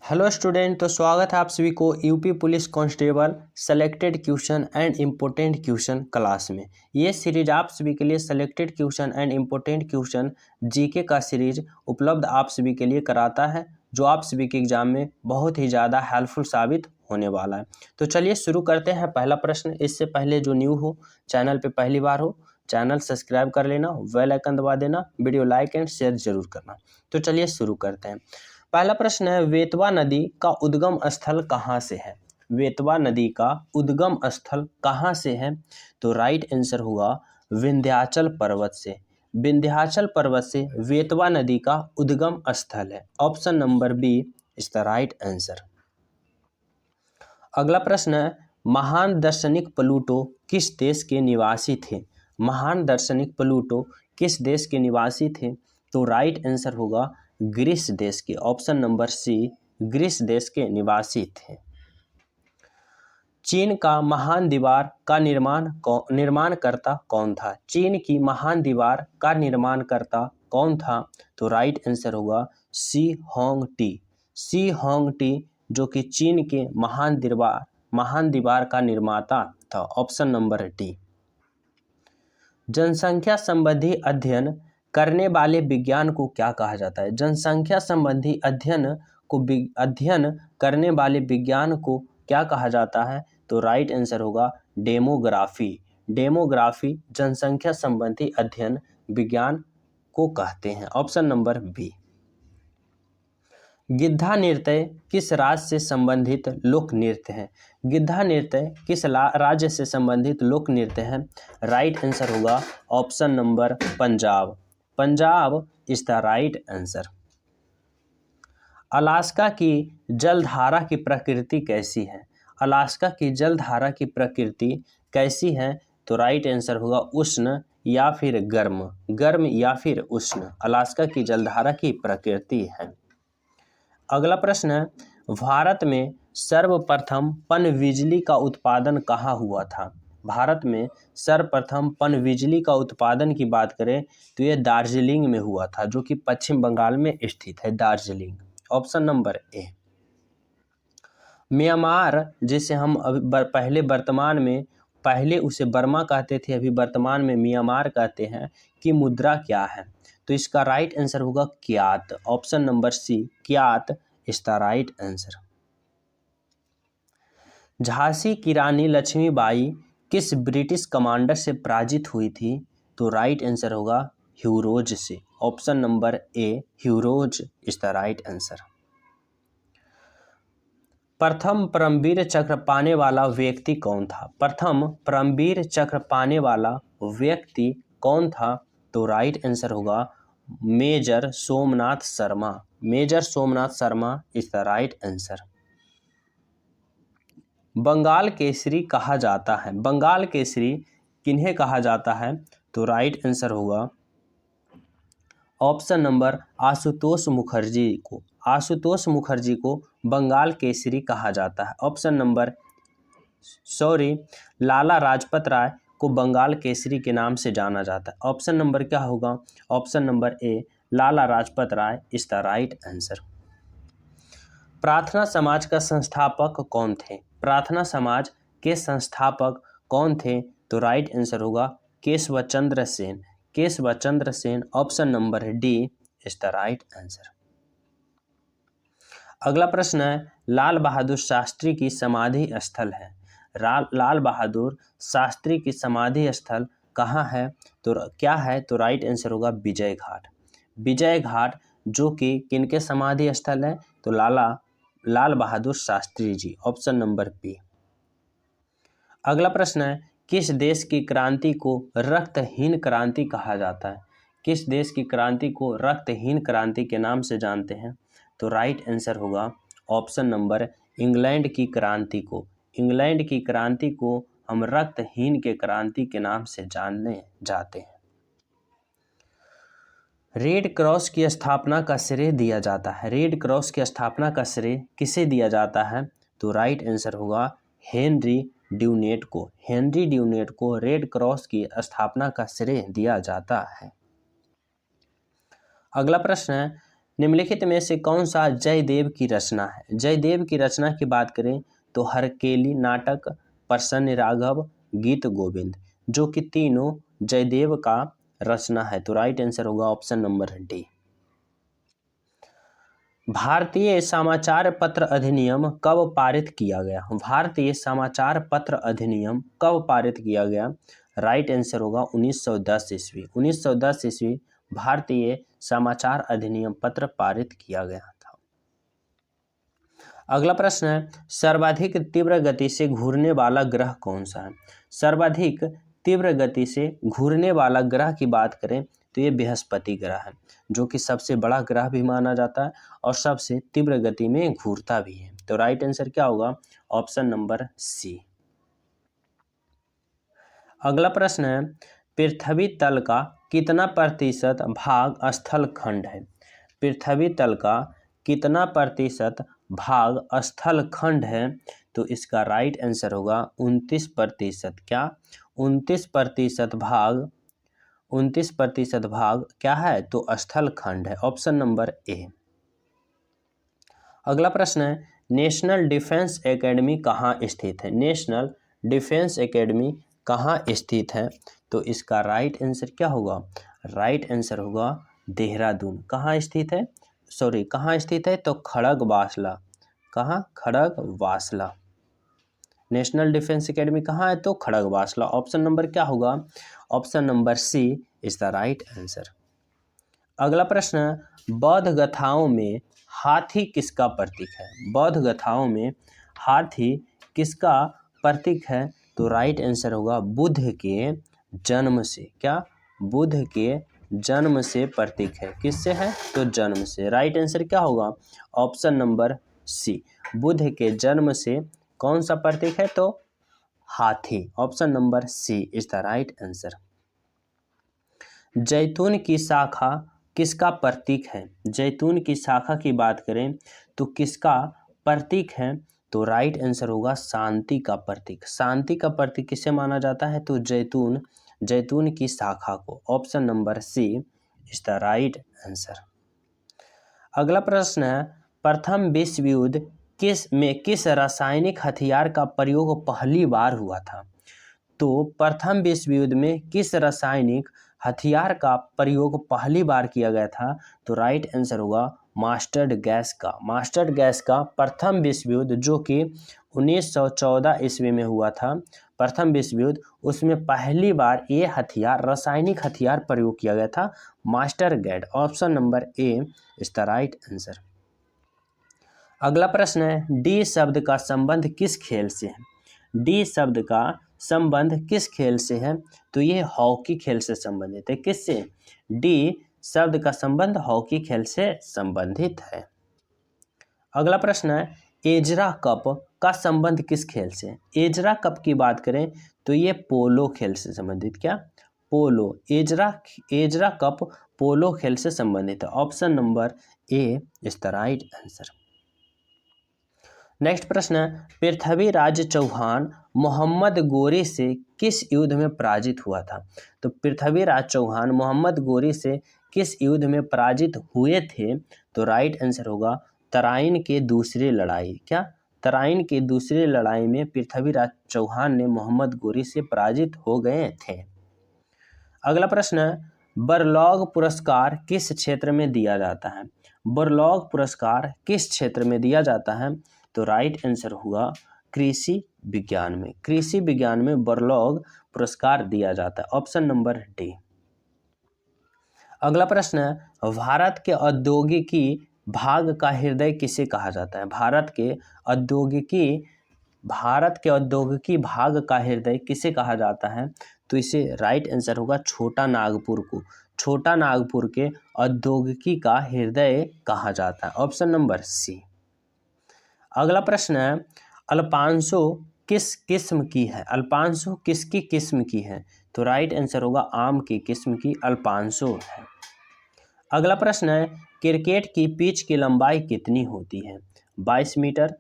Hello student, तो स्वागत है आप सभी को UP police constable selected question and important question class में। ये सीरीज आप सभी के लिए selected question and important question GK का सीरीज उपलब्ध आप सभी के लिए कराता है, जो आप सभी के एग्जाम में बहुत ही ज़्यादा हेल्पफुल साबित होने वाला है। तो चलिए शुरू करते हैं। पहला प्रश्न, इससे पहले जो न्यू हो, चैनल पर पहली बार हो, चैनल सब्सक्राइब कर लेना, बेल आइकन दबा देना, वीडियो लाइक एंड शेयर जरूर करना। तो चलिए शुरू करते हैं। पहला प्रश्न है, वेतवा नदी का उद्गम स्थल कहाँ से है? वेतवा नदी का उद्गम स्थल कहाँ से है? तो राइट आंसर होगा विंध्याचल पर्वत से। विंध्याचल पर्वत से वेतवा नदी का उद्गम स्थल है। Option number B is the right answer. अगला प्रश्न है, महान दार्शनिक प्लूटो किस देश के निवासी थे? महान दार्शनिक प्लूटो किस देश के निवासी थे? तो राइट आंसर होगा ग्रीस देश के। ऑप्शन नंबर सी ग्रीस देश के निवासी थे। चीन का महान दीवार का निर्माणकर्ता कौन था? चीन की महान दीवार का निर्माणकर्ता कौन था? तो राइट आंसर होगा she Hong T. She Hong T जो कि चीन के महान दीवार का निर्माता था। Option number D. जनसंख्या संबंधी अध्ययन करने वाले विज्ञान को क्या कहा जाता है? जनसंख्या संबंधी अध्ययन करने वाले विज्ञान को क्या कहा जाता है? तो राइट आंसर होगा डेमोग्राफी। डेमोग्राफी जनसंख्या संबंधी अध्ययन विज्ञान को कहते हैं। Option number B. गिद्धा नृत्य किस राज्य से संबंधित लोक नृत्य है? गिद्धा नृत्य किस राज्य से संबंधित लोक नृत्य है? राइट आंसर होगा option number Punjab. Punjab is the right answer. Alaska की जलधारा की प्रकृति कैसी है? अलास्का की जलधारा की प्रकृति कैसी है? तो राइट आंसर होगा उष्ण या फिर गर्म। गर्म या फिर उष्ण अलास्का की जलधारा की प्रकृति है। अगला प्रश्न है, भारत में सर्वप्रथम पनबिजली का उत्पादन कहाँ हुआ था? भारत में सर्वप्रथम पनबिजली का उत्पादन की बात करें तो यह दार्जिलिंग में हुआ था, जो कि पश्चिम बंगाल में स्थित है दार्जिलिंग। ऑप्शन नंबर ए। म्यांमार, जिसे हम पहले उसे बर्मा कहते थे, अभी वर्तमान में म्यांमार कहते हैं, की मुद्रा क्या है? तो इसका राइट आंसर होगा kyat. Option number C kyat is the right answer. Jhansi की रानी लक्ष्मीबाई किस ब्रिटिश कमांडर से पराजित हुई थी? तो राइट आंसर होगा ह्यूरोज से। Option number A Hugh Rose is the right answer. प्रथम परमवीर चक्र पाने वाला व्यक्ति कौन था? प्रथम परमवीर चक्र पाने वाला व्यक्ति कौन था? तो राइट आंसर होगा major Somnath Sharma. Major Somnath Sharma is the right answer. Bengal Kesari कहा जाता है। बंगाल केसरी किन्हें कहा जाता है? तो राइट आंसर होगा ऑप्शन नंबर आशुतोष मुखर्जी को। आशुतोष मुखर्जी को बंगाल केसरी कहा जाता है। ऑप्शन नंबर लाला लाजपत राय को बंगाल केसरी के नाम से जाना जाता है। ऑप्शन नंबर क्या होगा? Option number A Lala Lajpat Rai is the right answer. Prarthana Samaj का संस्थापक कौन थे? प्रार्थना समाज के संस्थापक कौन थे? तो राइट आंसर होगा Keshavchandra Sen. Keshavchandra Sen. Option number D is the right answer. अगला प्रश्न है, लाल बहादुर शास्त्री की समाधि स्थल है। लाल बहादुर शास्त्री की समाधि स्थल कहाँ है? तो क्या है? तो राइट आंसर होगा विजय घाट। विजय घाट जो कि किनके समाधि स्थल है? तो Lal Bahadur Shastri ji. Option number B. अगला प्रश्न है, किस देश की क्रांति को रक्तहीन क्रांति कहा जाता है? किस देश की क्रांति को रक्तहीन क्रांति के नाम से जानते हैं? तो राइट आंसर होगा ऑप्शन नंबर इंग्लैंड की क्रांति को। इंग्लैंड की क्रांति को हम रक्तहीन के क्रांति के नाम से जानने जाते हैं। रेड क्रॉस की स्थापना का श्रेय दिया जाता है। रेड क्रॉस की स्थापना का श्रेय किसे दिया जाता है? तो राइट आंसर होगा हेनरी ड्यूनेट को। हेनरी ड्यूनेट को रेड क्रॉस की स्थापना का श्रेय दिया जाता है। अगला प्रश्न है, निम्नलिखित में से कौन सा जयदेव की रचना है? जयदेव की रचना की बात करें तो हरकेली नाटक, प्रसन्न राघव, गीत गोविंद, जो कि तीनों जयदेव का रचना है। तो राइट आंसर होगा ऑप्शन नंबर डी। भारतीय समाचार पत्र अधिनियम कब पारित किया गया? भारतीय समाचार पत्र अधिनियम कब पारित किया गया? राइट आंसर होगा 1910 ईस्वी। 1910 ईस्वी भारतीय समाचार अधिनियम पत्र पारित किया गया था। अगला प्रश्न है, सर्वाधिक तीव्र गति से घूरने वाला ग्रह कौन सा है? सर्वाधिक तीव्र गति से घूरने वाला ग्रह की बात करें तो ये बृहस्पति ग्रह है, जो कि सबसे बड़ा ग्रह भी माना जाता है और सबसे तीव्र गति में घूरता भी है। तो राइट आंसर क्या होगा? Option number C. अगला प्रश्न है, पृथ्वी तल का कितना प्रतिशत भाग स्थल खंड है? पृथ्वी तल का कितना प्रतिशत भाग स्थल खंड है? तो इसका राइट आंसर होगा 29%। क्या 29% भाग 29% भाग क्या है? तो स्थल खंड है। ऑप्शन नंबर ए। अगला प्रश्न है, नेशनल डिफेंस एकेडमी कहाँ स्थित है? नेशनल डिफेंस एकेडमी कहाँ स्थित है? तो इसका राइट आंसर क्या होगा? राइट आंसर होगा देहरादून। कहाँ स्थित है? कहाँ स्थित है? तो खड़गवासला। कहाँ? खड़गवासला। नेशनल डिफेंस एकेडमी कहाँ है? तो खड़गवासला। ऑप्शन नंबर क्या होगा? Option number C is the right answer. अगला प्रश्न, बौद्ध गाथाओं में हाथी किसका प्रतीक है? बौद्ध गाथाओं में हाथी किसका प्रतीक है? तो राइट आंसर होगा बुद्ध के जन्म से। क्या? बुद्ध के जन्म से प्रतीक है। किससे है? तो जन्म से। राइट आंसर क्या होगा? ऑप्शन नंबर सी। बुद्ध के जन्म से कौन सा प्रतीक है? तो हाथी। Option number C is the right answer. जैतून की शाखा किसका प्रतीक है? जैतून की शाखा की बात करें तो किसका प्रतीक है? तो राइट आंसर होगा शांति का प्रतीक। शांति का प्रतीक किसे माना जाता है? तो जैतून की शाखा को। Option number C is the right answer. अगला प्रश्न है, प्रथम विश्व युद्ध किस रासायनिक हथियार का प्रयोग पहली बार हुआ था? तो प्रथम विश्व युद्ध में किस रासायनिक हथियार का प्रयोग पहली बार किया गया था? तो राइट आंसर होगा मास्टर्ड गैस का। मास्टर्ड गैस का प्रथम विश्व युद्ध, जो कि 1914 ईस्वी में हुआ था, प्रथम विश्व युद्ध, उसमें पहली बार ये हथियार, रासायनिक हथियार प्रयोग किया गया था, master gas. Option number A is the right answer. अगला प्रश्न है, डी शब्द का संबंध किस खेल से है? डी शब्द का संबंध किस खेल से है? तो ये हॉकी खेल से संबंधित है। किससे? डी शब्द का संबंध हॉकी खेल से संबंधित है। अगला प्रश्न है, एजरा कप का संबंध किस खेल से? एजरा कप की बात करें तो ये पोलो खेल से संबंधित। क्या? पोलो। एजरा कप पोलो खेल से संबंधित है। Option number A is the right answer. Next प्रश्न है, पृथ्वीराज चौहान मोहम्मद गोरी से किस युद्ध में पराजित हुआ था? तो पृथ्वीराज चौहान मोहम्मद गोरी से किस युद्ध में पराजित हुए थे? तो राइट आंसर होगा तराइन के दूसरी लड़ाई। क्या? तराइन की दूसरी लड़ाई में पृथ्वीराज चौहान ने मोहम्मद गोरी से पराजित हो गए थे। अगला प्रश्न है, बरलॉग पुरस्कार किस क्षेत्र में दिया जाता है? बरलॉग पुरस्कार किस क्षेत्र में दिया जाता है? तो राइट आंसर होगा कृषि विज्ञान में। कृषि विज्ञान में बरलॉग पुरस्कार दिया जाता है। Option number D. अगला प्रश्न है, भारत के औद्योगिकी भाग का हृदय किसे कहा जाता है? भारत के औद्योगिकी भाग का हृदय किसे कहा जाता है? तो इसे राइट आंसर होगा छोटा नागपुर को। छोटा नागपुर के औद्योगिकी का हृदय कहा जाता है। Option number C. अगला प्रश्न है, अल्पांशु किस किस्म की है? अल्पांशु किसकी किस्म की है? तो राइट आंसर होगा आम की किस्म की अल्पांशु है। अगला प्रश्न है, क्रिकेट की पिच की लंबाई कितनी होती है? 22 मीटर,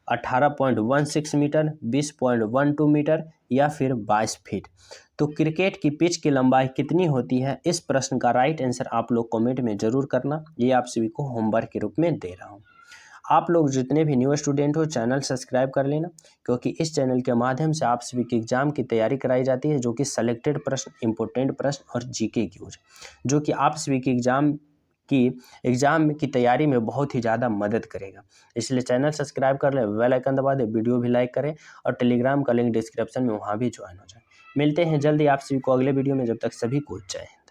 18.16 मीटर, 20.12 मीटर या फिर 22 फीट। तो क्रिकेट की पिच की लंबाई कितनी होती है? इस प्रश्न का राइट आंसर आप लोग कमेंट में ज़रूर करना। ये आप सभी को होमवर्क के रूप में दे रहा हूँ। आप लोग जितने भी न्यू स्टूडेंट हो चैनल सब्सक्राइब कर लेना, क्योंकि इस चैनल के माध्यम से आप सभी की एग्जाम की तैयारी कराई जाती है, जो कि सेलेक्टेड प्रश्न, इंपॉर्टेंट प्रश्न और जीके की जो कि आप सभी की एग्जाम की तैयारी में बहुत ही ज़्यादा मदद करेगा। इसलिए चैनल सब्सक्राइब कर लें, बेल आइकन दबा दें, वीडियो भी लाइक करें और टेलीग्राम का लिंक डिस्क्रिप्शन में वहाँ भी ज्वाइन हो जाए। मिलते हैं जल्दी आप सभी को अगले वीडियो में, जब तक सभी को जय हिंद।